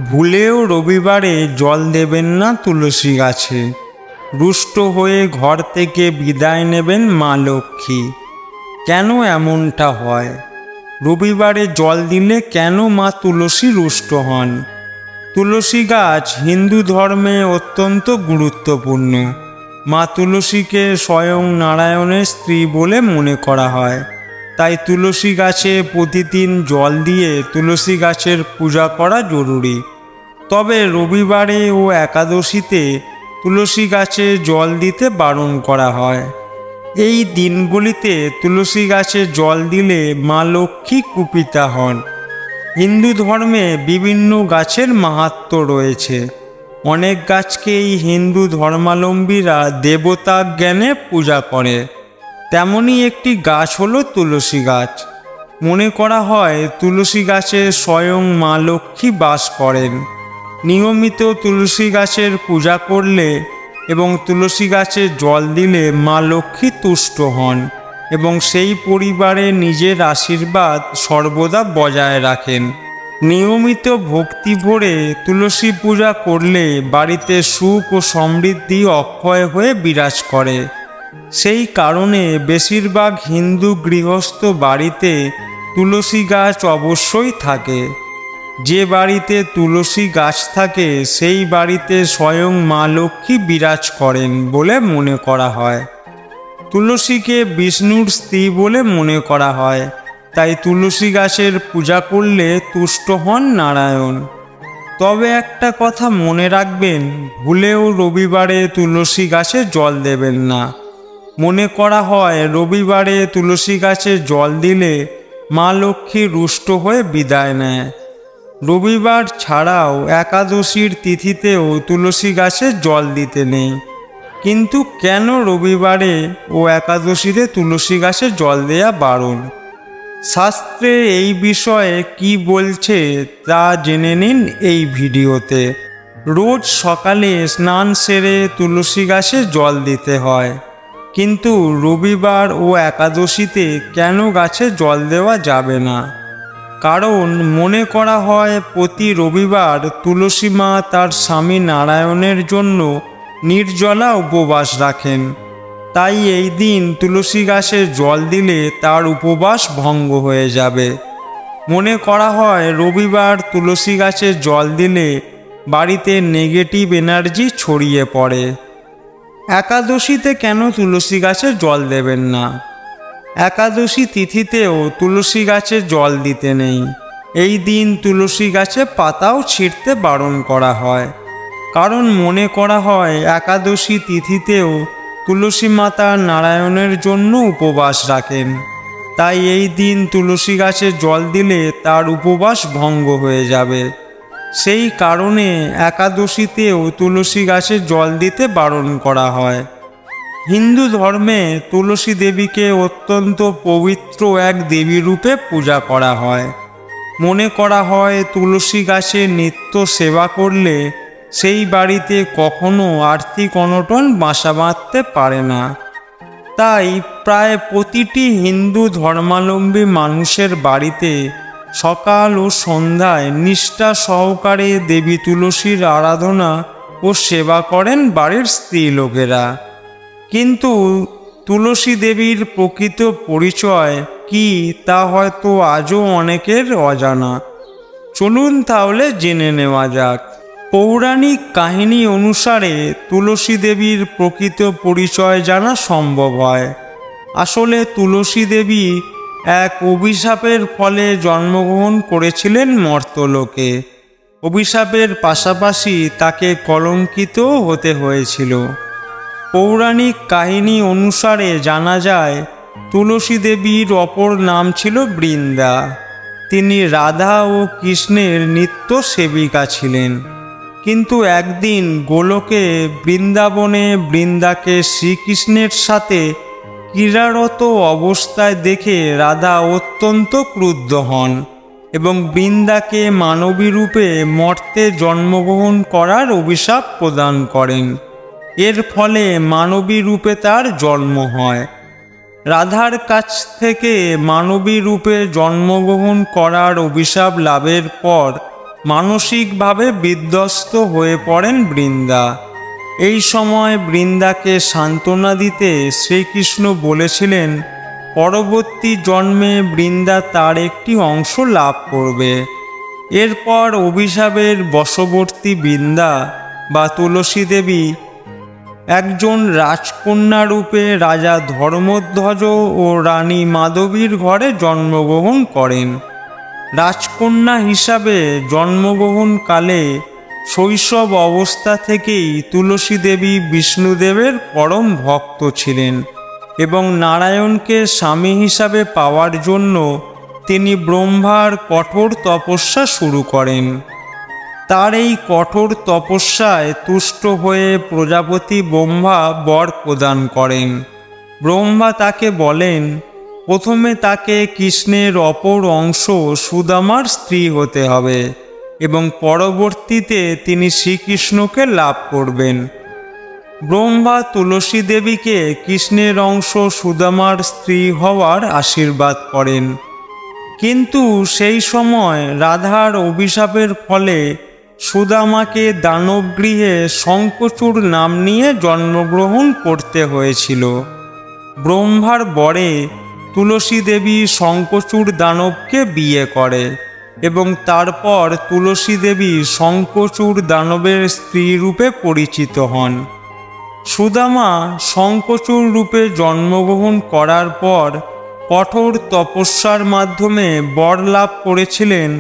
ভুলেও রবিবারে জল দেবেন না তুলসী গাছে। রুষ্ট হয়ে ঘর থেকে বিদায় নেবেন মা লক্ষ্মী। কেন এমনটা হয়? রবিবারে জল দিলে কেন মা তুলসী রুষ্ট হন? তুলসী গাছ হিন্দু ধর্মে অত্যন্ত গুরুত্বপূর্ণ। মা তুলসীকে স্বয়ং নারায়ণের স্ত্রী বলে মনে করা হয়। তাই তুলসী গাছে প্রতিদিন জল দিয়ে তুলসী গাছের পূজা করা জরুরি। তবে রবিবারে ও একাদশীতে তুলসী গাছে জল দিতে বারণ করা হয়। এই দিনগুলিতে তুলসী গাছে জল দিলে মা লক্ষ্মী কুপিতা হন। হিন্দু ধর্মে বিভিন্ন গাছের মাহাত্ম্য রয়েছে। অনেক গাছকেই হিন্দু ধর্মাবলম্বীরা দেবতা জ্ঞানে পূজা করে। তেমনই একটি গাছ হলো তুলসী গাছ। মনে করা হয় তুলসী গাছে স্বয়ং মা লক্ষ্মী বাস করেন। নিয়মিত তুলসী গাছের পূজা করলে এবং তুলসী গাছে জল দিলে মা লক্ষ্মী তুষ্ট হন এবং সেই পরিবারে নিজের আশীর্বাদ সর্বদা বজায় রাখেন। নিয়মিত ভক্তি ভরে তুলসী পূজা করলে বাড়িতে সুখ ও সমৃদ্ধি অক্ষয় হয়ে বিরাজ করে। সেই কারণে বেশিরভাগ হিন্দু গৃহস্থ বাড়িতে তুলসী গাছ অবশ্যই থাকে। যে বাড়িতে তুলসী গাছ থাকে সেই বাড়িতে স্বয়ং মা লক্ষ্মী বিরাজ করেন বলে মনে করা হয়। তুলসীকে বিষ্ণুর স্ত্রী বলে মনে করা হয়। তাই তুলসী গাছের পূজা করলে তুষ্ট হন নারায়ণ। তবে একটা কথা মনে রাখবেন, ভুলেও রবিবারে তুলসী গাছে জল দেবেন না। মনে করা হয় রবিবারে তুলসী গাছে জল দিলে মা লক্ষ্মী রুষ্ট হয়ে বিদায় নেয়। রবিবার ছাড়াও একাদশীর তিথিতেও তুলসী গাছে জল দিতে নেই। কিন্তু কেন রবিবারে ও একাদশীতে তুলসী গাছে জল দেয়া বারণ? শাস্ত্রে এই বিষয়ে কি বলছে তা জেনে নিন এই ভিডিওতে। রোজ সকালে স্নান সেরে তুলসী গাছে জল দিতে হয়, কিন্তু রবিবার ও একাদশীতে কেন গাছে জল দেওয়া যাবে না? কারণ মনে করা হয় প্রতি রবিবার তুলসী মা তার স্বামী নারায়ণের জন্য নির্জলা উপবাস রাখেন। তাই এই দিন তুলসী গাছে জল দিলে তার উপবাস ভঙ্গ হয়ে যাবে। মনে করা হয় রবিবার তুলসী গাছে জল দিলে বাড়িতে নেগেটিভ এনার্জি ছড়িয়ে পড়ে। একাদশীতে কেন তুলসী গাছে জল দেবেন না? একাদশী তিথিতেও তুলসী গাছে জল দিতে নেই। এই দিন তুলসী গাছে পাতাও ছিঁড়তে বারণ করা হয়। কারণ মনে করা হয় একাদশী তিথিতেও তুলসী মাতা নারায়ণের জন্য উপবাস রাখেন। তাই এই দিন তুলসী গাছে জল দিলে তার উপবাস ভঙ্গ হয়ে যাবে। সেই কারণে একাদশীতেও তুলসী গাছে জল দিতে বারণ করা হয়। হিন্দু ধর্মে তুলসী দেবীকে অত্যন্ত পবিত্র এক দেবী রূপে পূজা করা হয়। মনে করা হয় তুলসী গাছে নিত্য সেবা করলে সেই বাড়িতে কখনো আর্থিক অনটন বাসা বাঁধতে পারে না। তাই প্রায় প্রতিটি হিন্দু ধর্মাবলম্বী মানুষের বাড়িতে সকাল ও সন্ধ্যায় নিষ্ঠা সহকারে দেবী তুলসীর আরাধনা ও সেবা করেন বাড়ির স্ত্রী লোকেরা। কিন্তু তুলসী দেবীর প্রকৃত পরিচয় কি তা হয়তো আজও অনেকের অজানা। চলুন তাহলে জেনে নেওয়া যাক। পৌরাণিক কাহিনী অনুসারে তুলসী দেবীর প্রকৃত পরিচয় জানা সম্ভব হয়। আসলে তুলসী দেবী এক অভিশাপের ফলে জন্মগ্রহণ করেছিলেন মর্ত্যলোকে। অভিশাপের পাশাপাশি তাকে কলঙ্কিত হতে হয়েছিল। পৌরাণিক কাহিনী অনুসারে জানা যায় তুলসী দেবীর অপর নাম ছিল বৃন্দা। তিনি রাধা ও কৃষ্ণের নিত্য সেবিকা ছিলেন। কিন্তু একদিন গোলকে বৃন্দাবনে বৃন্দাকে শ্রীকৃষ্ণের সাথে ক্রীড়ারত অবস্থায় দেখে রাধা অত্যন্ত ক্রুদ্ধ হন এবং বৃন্দাকে মানবী রূপে মর্তে জন্মগ্রহণ করার অভিশাপ প্রদান করেন। এর ফলে মানবী রূপে তার জন্ম হয়। রাধার কাছ থেকে মানবী রূপে জন্মগ্রহণ করার অভিশাপ লাভের পর মানসিকভাবে বিধ্বস্ত হয়ে পড়েন বৃন্দা। এই সময় বৃন্দাকে সান্ত্বনা দিতে শ্রীকৃষ্ণ বলেছিলেন পরবর্তী জন্মে বৃন্দা তার একটি অংশ লাভ করবে। এরপর অভিশাপের বশবর্তী বৃন্দা বা তুলসী দেবী একজন রাজকন্যা রূপে রাজা ধর্মধ্বজ ও রানী মাধবীর ঘরে জন্মগ্রহণ করেন। রাজকন্যা হিসাবে জন্মগ্রহণকালে শৈশব অবস্থা থেকেই তুলসী দেবী বিষ্ণুদেবের পরম ভক্ত ছিলেন এবং নারায়ণকে স্বামী হিসাবে পাওয়ার জন্য তিনি ব্রহ্মার কঠোর তপস্যা শুরু করেন। তার এই কঠোর তপস্যায় তুষ্ট হয়ে প্রজাপতি ব্রহ্মা বর প্রদান করেন। ব্রহ্মা তাকে বলেন প্রথমে তাকে কৃষ্ণের অপর অংশ সুদামার স্ত্রী হতে হবে এবং পরবর্তীতে তিনি শ্রীকৃষ্ণকে লাভ করবেন। ব্রহ্মা তুলসী দেবীকে কৃষ্ণের অংশ সুদামার স্ত্রী হওয়ার আশীর্বাদ করেন, কিন্তু সেই সময় রাধার অভিশাপের ফলে সুদামাকে দানবগৃহে শঙ্খচূড় নাম নিয়ে জন্মগ্রহণ করতে হয়েছিল। ব্রহ্মার বরে তুলসী দেবী শঙ্খচূড় দানবকে বিয়ে করে এবং তারপর তুলসী দেবী শঙ্খচূড় দানবের স্ত্রী রূপে পরিচিত হন। সুদামা শঙ্খচূড় রূপে জন্মগ্রহণ করার পর কঠোর তপস্যার মাধ্যমে বর লাভ করেছিলেন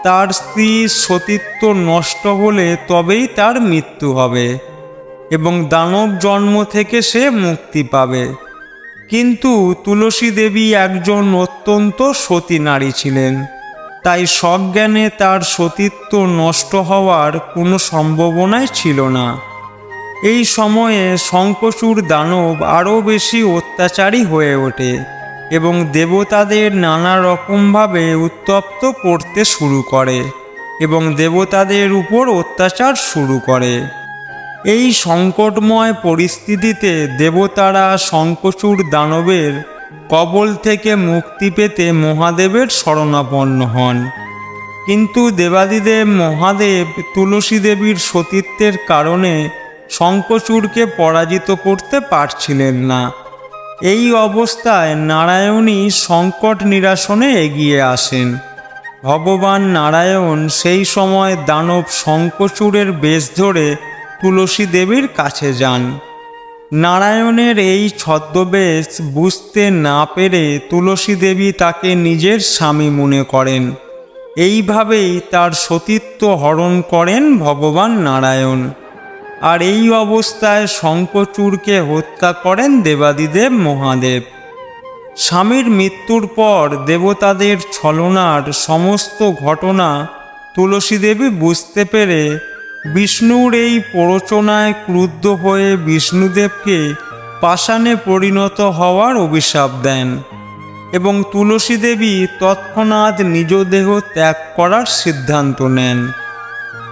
তার স্ত্রীর সতীত্ব নষ্ট হলে তবেই তার মৃত্যু হবে এবং দানব জন্ম থেকে সে মুক্তি পাবে। কিন্তু তুলসী দেবী একজন অত্যন্ত সতী নারী ছিলেন, তাই সজ্ঞানে তার সতীত্ব নষ্ট হওয়ার কোনো সম্ভাবনাই ছিল না। এই সময়ে শঙ্খচূড় দানব আরও বেশি অত্যাচারী হয়ে ওঠে এবং দেবতাদের নানা রকমভাবে উত্তপ্ত করতে শুরু করে এবং দেবতাদের উপর অত্যাচার শুরু করে। এই সংকটময় পরিস্থিতিতে দেবতারা শঙ্খচূড় দানবের কবল থেকে মুক্তি পেতে মহাদেবের শরণাপন্ন হন, কিন্তু দেবাদিদেব মহাদেব তুলসী দেবীর সতীত্বের কারণে শঙ্খচূড়কে পরাজিত করতে পারছিলেন না। এই অবস্থায় নারায়ণই সংকট নিরসনে এগিয়ে আসেন। ভগবান নারায়ণ সেই সময় দানব শঙ্খচূড়ের বেশ ধরে তুলসী দেবীর কাছে যান। নারায়ণের এই ছদ্মবেশ বুঝতে না পেরে তুলসী দেবী তাকে নিজের স্বামী মনে করেন। এইভাবেই তার সতীত্ব হরণ করেন ভগবান নারায়ণ। আর এই অবস্থায় শঙ্খচূড়কে হত্যা করেন দেবাদিদেব মহাদেব। স্বামীর মৃত্যুর পর দেবতাদের ছলনার সমস্ত ঘটনা তুলসী দেবী বুঝতে পেরে বিষ্ণুর এই প্ররোচনায় ক্রুদ্ধ হয়ে বিষ্ণুদেবকে পাষাণে পরিণত হওয়ার অভিশাপ দেন এবং তুলসী দেবী তৎক্ষণাৎ নিজ দেহ ত্যাগ করার সিদ্ধান্ত নেন।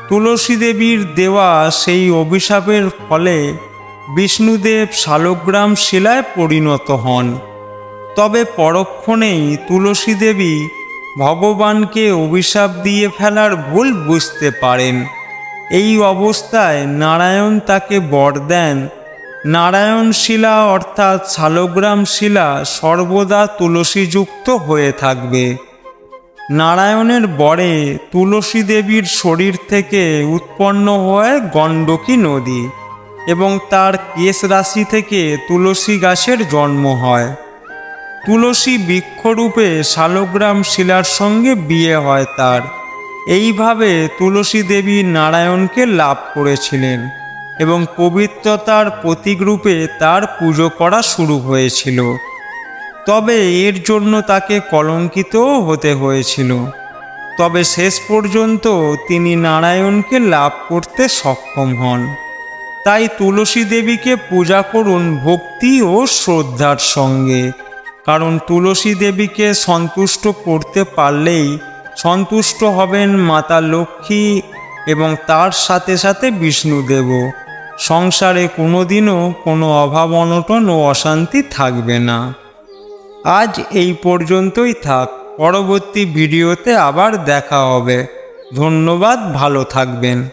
তুলসী দেবীর দেওয়া সেই অভিশাপের ফলে বিষ্ণুদেব শালগ্রাম শিলায় পরিণত হন। তবে পরক্ষণেই তুলসী দেবী ভগবানকে অভিশাপ দিয়ে ফেলার ভুল বুঝতে পারেন। এই অবস্থায় নারায়ণ তাকে বর দেন নারায়ণ শিলা অর্থাৎ শালগ্রাম শিলা সর্বদা তুলসীযুক্ত হয়ে থাকবে। নারায়ণের বরে তুলসী দেবীর শরীর থেকে উৎপন্ন হয় গণ্ডকী নদী এবং তার কেশ রাশি থেকে তুলসী গাছের জন্ম হয়। তুলসী বৃক্ষরূপে শালগ্রাম শিলার সঙ্গে বিয়ে হয় তার। এইভাবে তুলসী দেবী নারায়ণকে লাভ করেছিলেন এবং পবিত্রতার প্রতীকরূপে তার পুজো করা শুরু হয়েছিল। তবে এর জন্য তাকে কলঙ্কিতও হতে হয়েছিল। তবে শেষ পর্যন্ত তিনি নারায়ণকে লাভ করতে সক্ষম হন। তাই তুলসী দেবীকে পূজা করুন ভক্তি ও শ্রদ্ধার সঙ্গে, কারণ তুলসী দেবীকে সন্তুষ্ট করতে পারলেই সন্তুষ্ট হবেন মাতা লক্ষ্মী এবং তার সাথে সাথে বিষ্ণুদেবও। সংসারে কোনোদিনও কোনো অভাব অনটন ও অশান্তি থাকবে না। আজ এই পর্যন্তই থাক, পরবর্তী ভিডিওতে আবার দেখা হবে। ধন্যবাদ, ভালো থাকবেন।